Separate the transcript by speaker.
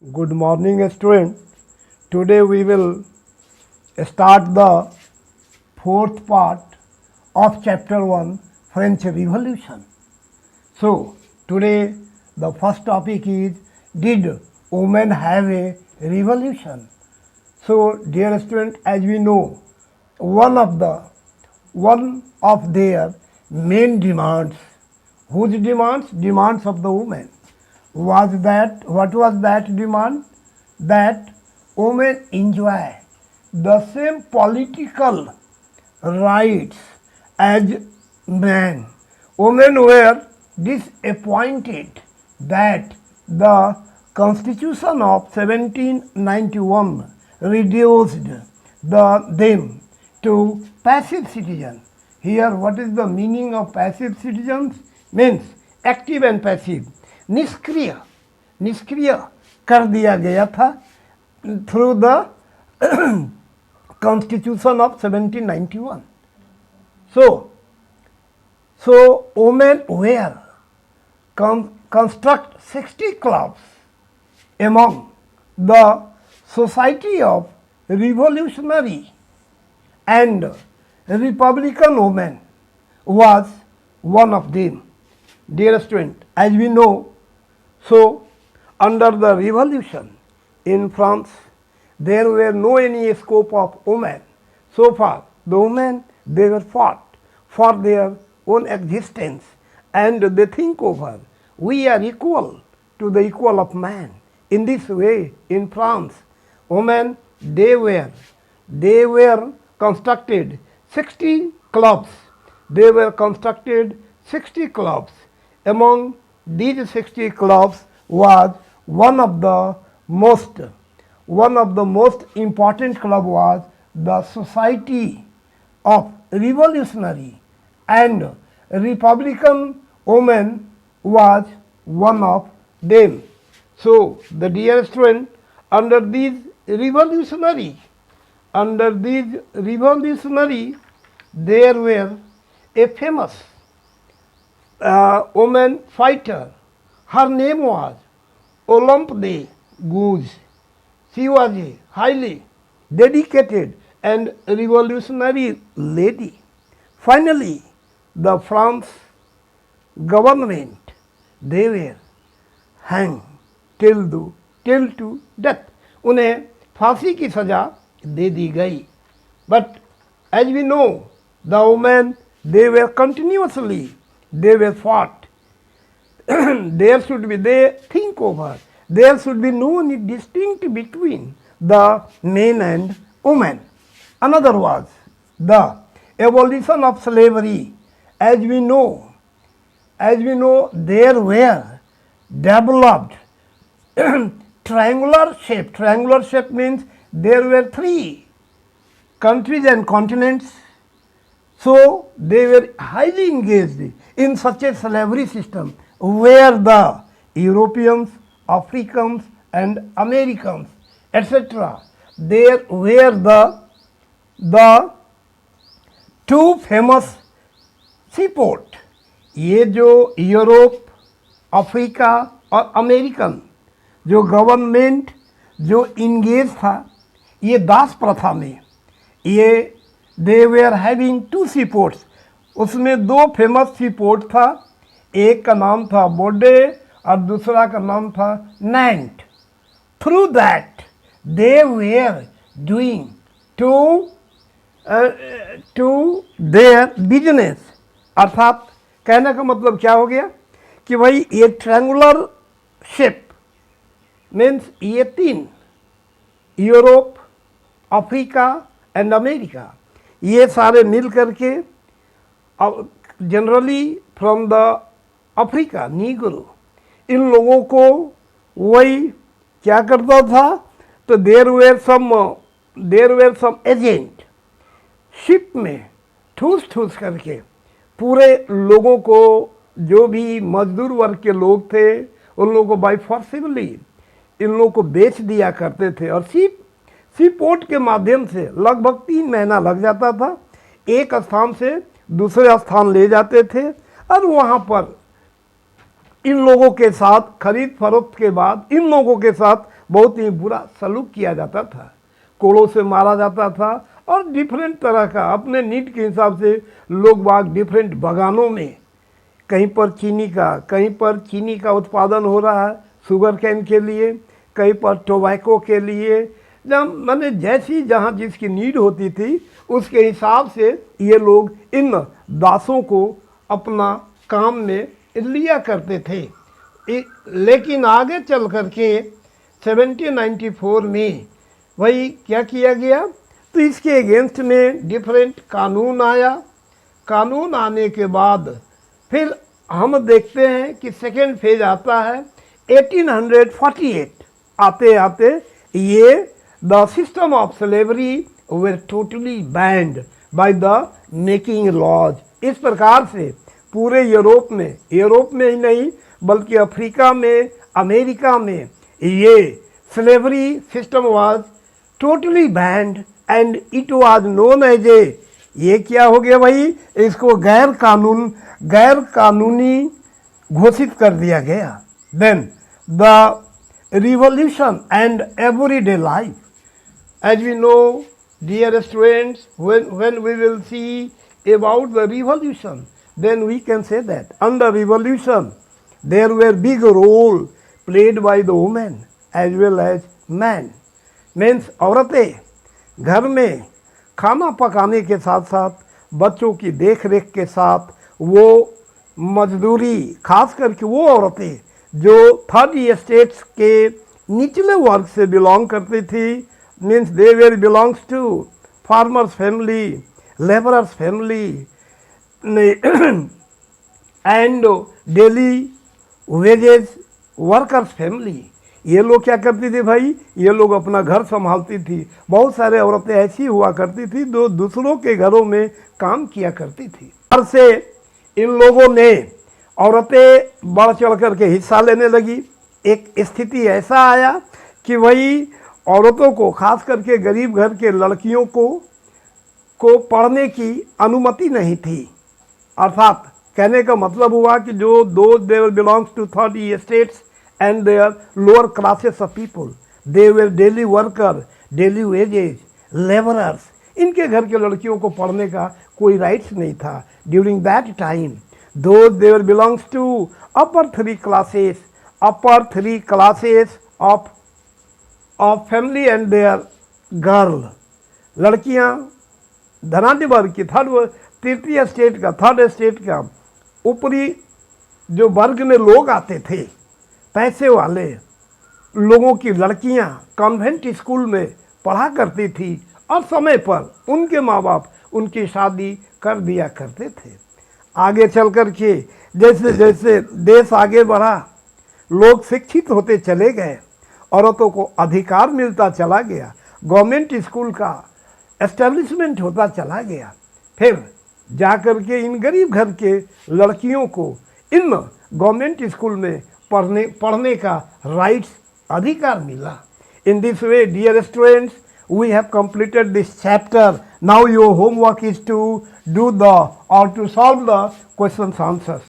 Speaker 1: Good morning, student. Today we will start the fourth part of chapter 1 French Revolution. So, today the first topic is, did women have a revolution? So, dear student, as we know, one of their main demands, whose demands? Demands of the women. What was that demand? That women enjoy the same political rights as men. Women were disappointed that the Constitution of 1791 reduced them to passive citizens. Here, what is the meaning of passive citizens? Means active and passive. निष्क्रिय कर दिया गया था through the constitution of 1791. So women were construct 60 clubs among the Society of Revolutionary and Republican Women was one of them. Dear student, as we know, so under the revolution in France, there were no any scope of women. So far, the women, they were fought for their own existence, and they think over, we are equal to the equal of man. In this way, in France, women, they were constructed 60 clubs. They were constructed 60 clubs. Among these 60 clubs was one of the most important club was the Society of Revolutionary and Republican Women was one of them. So the dear student, under these revolutionary, there were a famous woman fighter. Her name was Olympe de Gouges. She was a highly dedicated and revolutionary lady. Finally, the France government, they were hanged till to death. उन्हें फांसी की सजा दे दी गई. But as we know, the women, they were continuously, they were fought. There should be no distinct between the men and women. Another was the abolition of slavery. As we know, there were developed triangular shape. Triangular shape means there were 3 countries and continents. So they were highly engaged in such a slavery system where the Europeans, Africans and Americans, etc., there were the 2 famous seaport. ये जो Europe, Africa और American जो government जो engage था ये दास प्रथा में, ये दे वेयर हैविंग 2 सीपोर्ट्स. उसमें 2 फेमस सीपोर्ट था. एक का नाम था बोर्डे और दूसरा का नाम था Nantes. Through that they were doing to their business. अर्थात कहने का मतलब क्या हो गया कि भाई ये ट्रायंगुलर शेप मीन्स ये 3 यूरोप, अफ्रीका एंड अमेरिका, ये सारे मिल करके generally from the Africa Negro, इन लोगों को वही क्या करता था. तो there were some agent ship में ठूस करके पूरे लोगों को, जो भी मजदूर वर्ग के लोग थे, उन लोगों को बाई फोर्सिबली इन लोगों को बेच दिया करते थे. और सी पोर्ट के माध्यम से लगभग 3 महीना लग जाता था. एक स्थान से दूसरे स्थान ले जाते थे और वहाँ पर इन लोगों के साथ खरीद फरोख्त के बाद इन लोगों के साथ बहुत ही बुरा सलूक किया जाता था, कोड़ों से मारा जाता था और डिफरेंट तरह का अपने नीड के हिसाब से लोग बाग डिफरेंट बगानों में, कहीं पर चीनी का उत्पादन हो रहा है शुगर कैन के लिए, कहीं पर टोबैको के लिए, जब मैंने जैसी जहाँ जिसकी नीड होती थी उसके हिसाब से ये लोग इन दासों को अपना काम में लिया करते थे। लेकिन आगे चल कर के 1794 में वही क्या किया गया, तो इसके अगेंस्ट में डिफरेंट कानून आया। कानून आने के बाद फिर हम देखते हैं कि सेकेंड फेज आता है 1848। आते आते ये the system of slavery were totally banned by the making laws. इस प्रकार से पूरे यूरोप में ही नहीं बल्कि अफ्रीका में, अमेरिका में ये slavery system was totally banned and it was known as a, ये क्या हो गया भाई, इसको गैर कानूनी घोषित कर दिया गया। Then the revolution and everyday life, as we know dear students, when we will see about the revolution, then we can say that under revolution there were big role played by the women as well as men. Means औरतें घर में खाना पकाने के साथ साथ बच्चों की देख रेख के साथ वो मजदूरी, खास करके वो औरतें जो थर्ड स्टेट्स के निचले वर्ग से बिलोंग करती थी, means they were belongs to farmers family, labourers family and daily wages workers family, ये लोग क्या करती थी भाई, ये लोग अपना घर संभालती थी। बहुत सारे औरतें ऐसी हुआ करती थी जो दूसरों के घरों में काम किया करती थी। और से इन लोगों ने औरतें बढ़ चढ़ कर के हिस्सा लेने लगी। एक स्थिति ऐसा आया कि वही औरतों को, खास करके गरीब घर के लड़कियों को पढ़ने की अनुमति नहीं थी। अर्थात कहने का मतलब हुआ कि जो दो they were belongs to third states and their lower classes of people, they were daily worker, daily wages, laborers, इनके घर के लड़कियों को पढ़ने का कोई राइट्स नहीं था। During that time those they were belongs to upper three classes of family and their girl, लड़कियां धनाढ़ वर्ग की, तृतीय स्टेट का, थर्ड स्टेट का ऊपरी जो वर्ग में लोग आते थे, पैसे वाले लोगों की लड़कियां कॉन्वेंट स्कूल में पढ़ा करती थी और समय पर उनके माँ बाप उनकी शादी कर दिया करते थे। आगे चल कर के जैसे जैसे देश आगे बढ़ा, लोग शिक्षित होते चले गए, औरतों को अधिकार मिलता चला गया, गवर्नमेंट स्कूल का एस्टेब्लिशमेंट होता चला गया, फिर जाकर के इन गरीब घर के लड़कियों को इन गवर्नमेंट स्कूल में पढ़ने का राइट्स, अधिकार मिला। In this way dear students, we have completed this chapter. Now your homework is to do the और to solve the questions answers.